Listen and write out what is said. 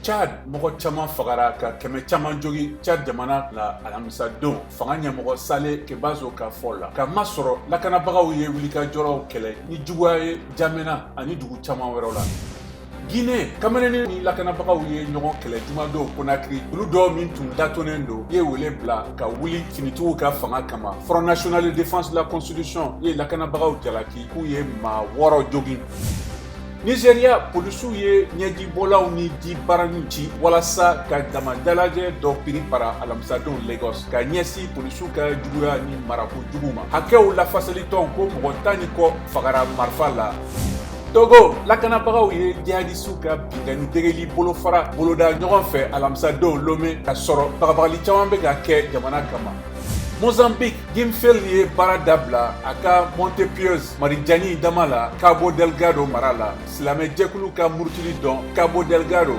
Chad mɔgɔ caman fagara ka kɛmɛ caman jogi Chad jamana la alamisadon fanga ɲɛmɔgɔ Sale Kebazo ka fɔ la ka masɔrɔ lakanabagaw ye wulikajɔlaw kɛlɛ ni juguya ye Jamena ani dugu caman wɛrɛw la. Guinée Cameroun ni lakanabagaw ye ɲɔgɔn kɛlɛ jumadon Conakry olu dɔw min tun datonnen don ye wele bila ka wuli finitigiw ka fanga kama. Front National de Défense de la Constitution ye lakanabagaw jalaki k'u ye maa 6 jogi. Nigeria polisiw ye ɲɛjibɔlaw ni jibaraninw ci walasa ka damadalajɛ dɔ piripara alamisadon Lagos ka ɲɛsin polisiw ka juguya ni marako jugu ma. Hakɛw lafasalitɔn ko mɔgɔ 10 ni kɔ fagara marifa la. Togo lakanabagaw ye jihadisiw ka bingani degeli bolofara boloda ɲɔgɔn fɛ alamisadon Lomé ka sɔrɔ bagabagali caman bɛ ka kɛ jamana kama. Mozambique Gimfel ye baara dabila a ka Montepioz Marijani dama la Cabo Delgado mara la silamɛ jɛkulu ka murutili dɔn Cabo Delgado